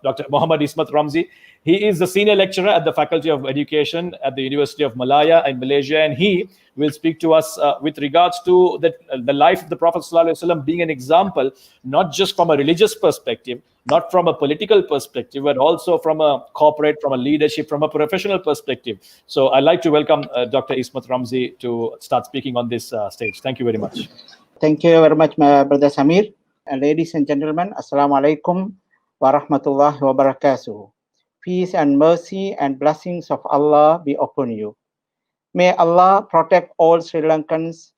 Dr. Muhammad Ismat Ramzi. He is the senior lecturer at the Faculty of Education at the University of Malaya in Malaysia, and he will speak to us with regards to the life of the Prophet ﷺ being an example, not just from a religious perspective, not from a political perspective, but also from a corporate, from a leadership, from a professional perspective. So I'd like to welcome Dr. Ismat Ramzi to start speaking on this stage. Thank you very much. Thank you very much, my brother Samir. Ladies and gentlemen, Assalamu alaikum wa rahmatullahi wa barakatuh. Peace and mercy and blessings of Allah be upon you. May Allah protect all Sri Lankans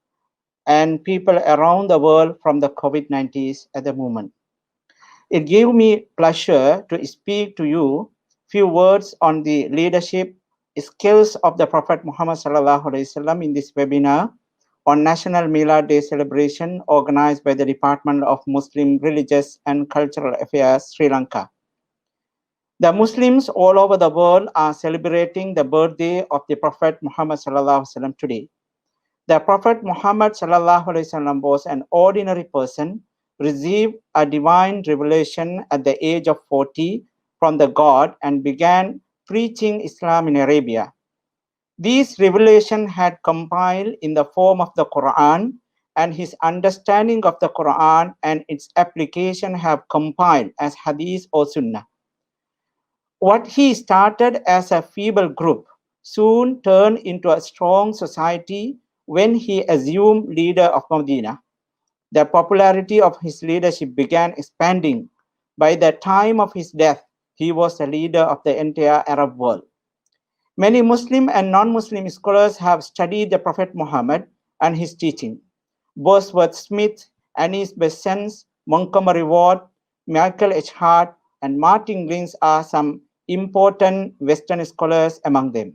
and people around the world from the COVID-19 at the moment. It gives me pleasure to speak to you few words on the leadership skills of the Prophet Muhammad sallallahu alaihi wasallam in this webinar on National Milad Day celebration organized by the Department of Muslim Religious and Cultural Affairs, Sri Lanka. The Muslims all over the world are celebrating the birthday of the Prophet Muhammad sallallahu alaihi wasallam today. The Prophet Muhammad sallallahu alaihi wasallam was an ordinary person, received a divine revelation at the age of 40 from the God and began preaching Islam in Arabia. These revelations had compiled in the form of the Quran, and his understanding of the Quran and its application have compiled as Hadith or Sunnah. What he started as a feeble group soon turned into a strong society when he assumed leader of Medina. The popularity of his leadership began expanding. By the time of his death, he was the leader of the entire Arab world. Many Muslim and non-Muslim scholars have studied the Prophet Muhammad and his teaching. Bosworth Smith, Anis Besant, Montgomery Ward, Michael H. Hart, and Martin Green are some important Western scholars among them.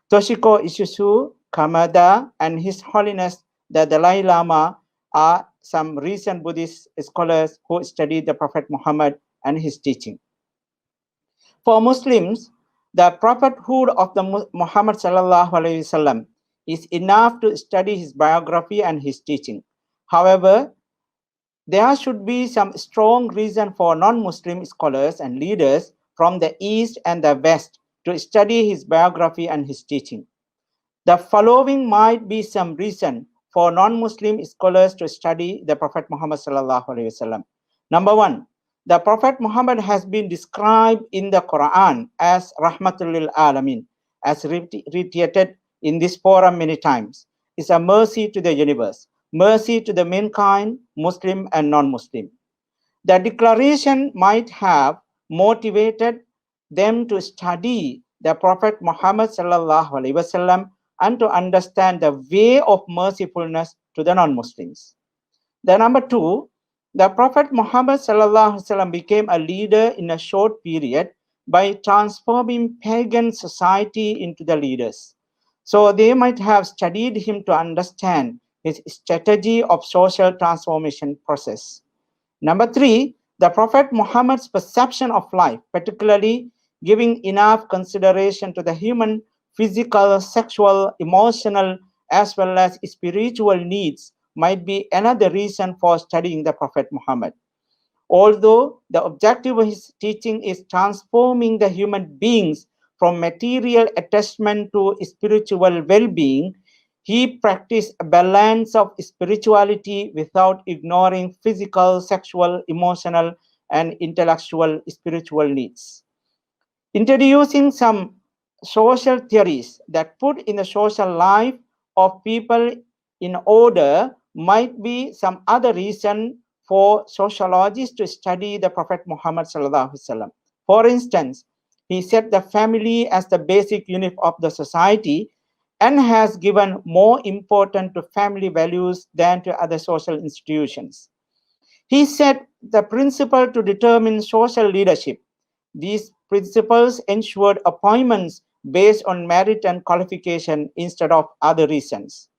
Toshiko Isuzu, Kamada, and His Holiness the Dalai Lama are some recent Buddhist scholars who studied the Prophet Muhammad and his teaching. For Muslims, the prophethood of the Muhammad sallallahu alaihi wasallam is enough to study his biography and his teaching. However, there should be some strong reason for non-Muslim scholars and leaders from the East and the West to study his biography and his teaching. The following might be some reason for non-Muslim scholars to study the Prophet Muhammad sallallahu alaihi wasallam. Number one, the Prophet Muhammad has been described in the Quran as Rahmatul lil Alamin, as reiterated in this forum many times. It's a mercy to the universe, mercy to the mankind, Muslim and non-Muslim. The declaration might have motivated them to study the Prophet Muhammad sallallahu alaihi wasallam and to understand the way of mercifulness to the non-Muslims. The number two, the Prophet Muhammad sallallahu alaihi wasallam became a leader in a short period by transforming pagan society into the leaders. So they might have studied him to understand his strategy of social transformation process. Number three, the Prophet Muhammad's perception of life, particularly giving enough consideration to the human physical, sexual, emotional, as well as spiritual needs, might be another reason for studying the Prophet Muhammad. Although the objective of his teaching is transforming the human beings from material attachment to spiritual well-being, he practiced a balance of spirituality without ignoring physical, sexual, emotional, and intellectual spiritual needs. Introducing some social theories that put in the social life of people in order might be some other reason for sociologists to study the Prophet Muhammad sallallahu alaihi wasallam. For instance, he set the family as the basic unit of the society and has given more importance to family values than to other social institutions. He set the principle to determine social leadership. These principles ensured appointments based on merit and qualification instead of other reasons.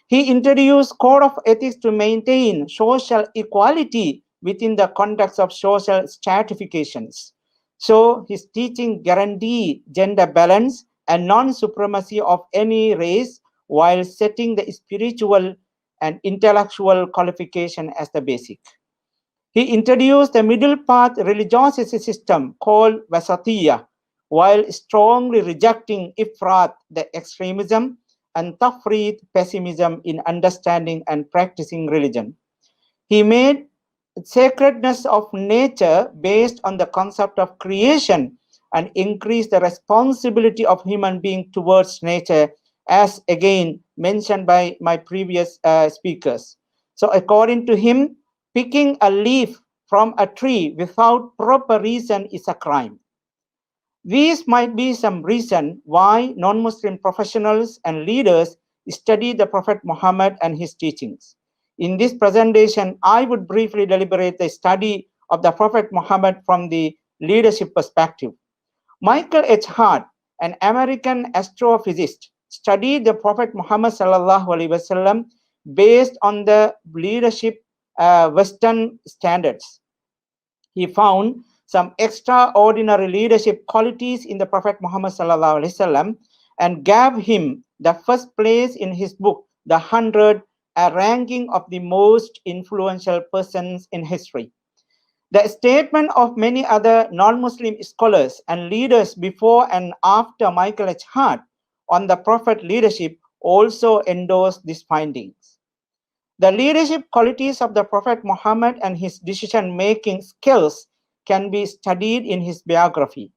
He introduced code of ethics to maintain social equality within the context of social stratifications. So his teaching guaranteed gender balance and non-supremacy of any race while setting the spiritual and intellectual qualification as the basic. He introduced the middle path religiosity system called Vasatiyya, while strongly rejecting ifrat, the extremism, and tafrit, pessimism in understanding and practicing religion. He made sacredness of nature based on the concept of creation and increased the responsibility of human being towards nature, as again mentioned by my previous speakers. So according to him, picking a leaf from a tree without proper reason is a crime. These might be some reason why non-Muslim professionals and leaders study the Prophet Muhammad and his teachings. In this presentation, I would briefly deliberate the study of the Prophet Muhammad from the leadership perspective. Michael H. Hart, an American astrophysicist, studied the Prophet Muhammad sallallahu alaihi wasallam based on the leadership Western standards. He found some extraordinary leadership qualities in the Prophet Muhammad sallallahu alaihi wasallam and gave him the first place in his book, The 100, a ranking of the most influential persons in history. The statement of many other non-Muslim scholars and leaders before and after Michael H. Hart on the Prophet leadership also endorsed these findings. The leadership qualities of the Prophet Muhammad and his decision-making skills can be studied in his biography.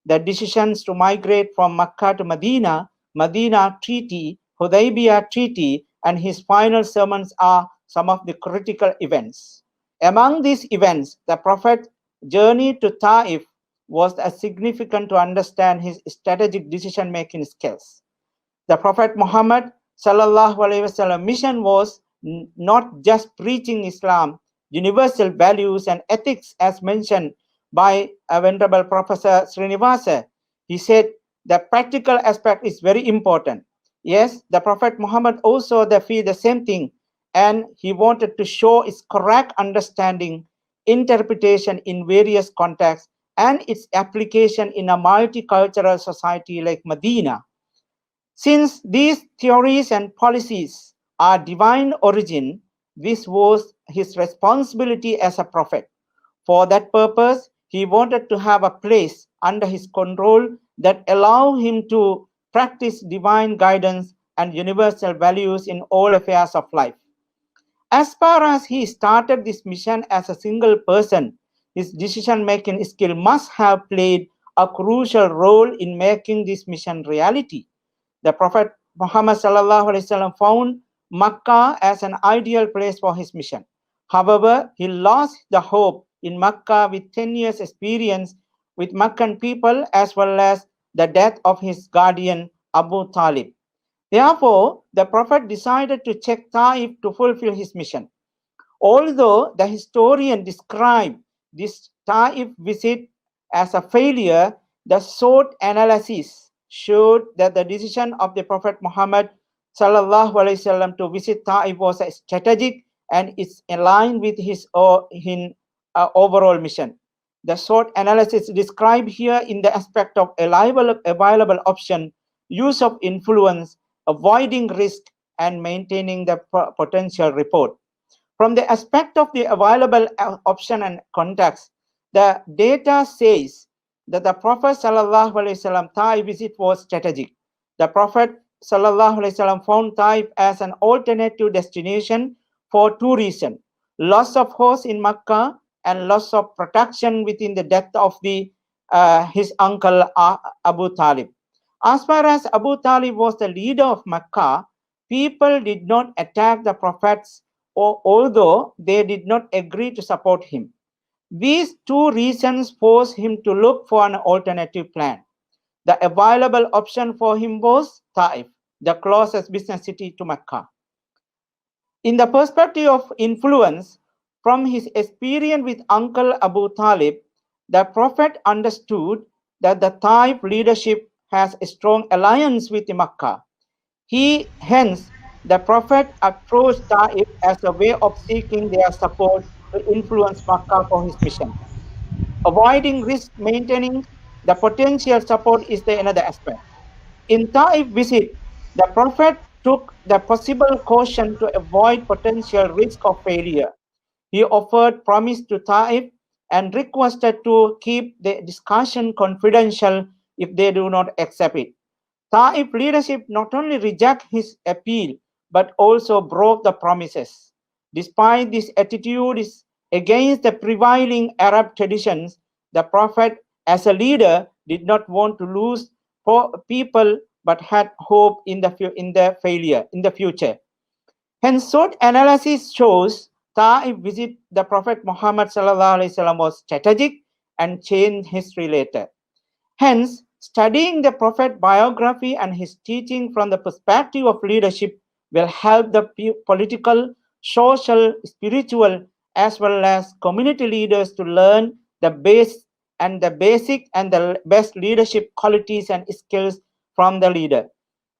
The decisions to migrate from Makkah to Medina, Medina Treaty, Hudaybiyah Treaty, and his final sermons are some of the critical events. Among these events, the Prophet's journey to Taif was significant to understand his strategic decision-making skills. The Prophet Muhammad sallallahu alaihi wasallam mission was not just preaching Islam, universal values and ethics as mentioned by a venerable Professor Srinivasa. He said the practical aspect is very important. Yes, the Prophet Muhammad also feel the same thing, and he wanted to show its correct understanding, interpretation in various contexts, and its application in a multicultural society like Medina. Since these theories and policies are divine origin, this was his responsibility as a prophet. For that purpose, he wanted to have a place under his control that allowed him to practice divine guidance and universal values in all affairs of life. As far as he started this mission as a single person, his decision-making skill must have played a crucial role in making this mission reality. The Prophet Muhammad sallallahu alaihi wasallam found Makkah as an ideal place for his mission. However, he lost the hope in Makkah with 10 years experience with Meccan people, as well as the death of his guardian Abu Talib. Therefore, the Prophet decided to check Taif to fulfill his mission. Although the historian described this Taif visit as a failure, the SWOT analysis showed that the decision of the Prophet Muhammad sallallahu alaihi wasallam to visit Taif was strategic and is aligned with his overall mission. The SWOT analysis described here in the aspect of available option, use of influence, avoiding risk, and maintaining the potential report. From the aspect of the available option and context, the data says that the Prophet sallallahu alaihi wasallam Taif visit was strategic. The Prophet sallallahu alaihi wasallam found Taif as an alternative destination for two reasons: loss of horse in Makkah and loss of protection within the death of his uncle Abu Talib. As far as Abu Talib was the leader of Makkah, people did not attack the prophets, although they did not agree to support him. These two reasons forced him to look for an alternative plan. The available option for him was Taif, the closest business city to Makkah. In the perspective of influence, from his experience with Uncle Abu Talib, the Prophet understood that the Taif leadership has a strong alliance with Makkah. Hence, the Prophet approached Taif as a way of seeking their support to influence Makkah for his mission. Avoiding risk maintaining the potential support is another aspect. In Taif visit, the Prophet took the possible caution to avoid potential risk of failure. He offered promise to Ta'if and requested to keep the discussion confidential if they do not accept it. Ta'if leadership not only rejected his appeal but also broke the promises. Despite this attitude is against the prevailing Arab traditions, the Prophet, as a leader, did not want to lose people but had hope in the future. Hence, short analysis shows Ta'if visit the Prophet Muhammad ﷺ was strategic and changed history later. Hence, studying the Prophet biography and his teaching from the perspective of leadership will help the political, social, spiritual, as well as community leaders to learn the basic and the best leadership qualities and skills from the leader.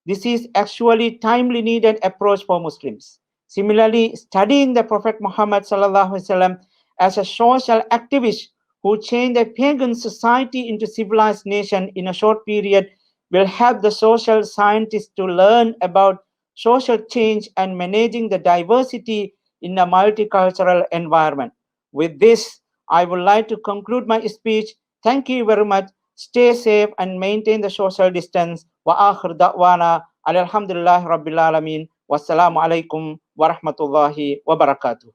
This is actually timely needed approach for Muslims. Similarly, studying the Prophet Muhammad ﷺ as a social activist who changed a pagan society into civilized nation in a short period will help the social scientists to learn about social change and managing the diversity in a multicultural environment. With this, I would like to conclude my speech. Thank you very much. Stay safe and maintain the social distance. Wa akhir da'wana alhamdulillahi rabbil alamin. Wassalamu alaikum warahmatullahi wabarakatuh.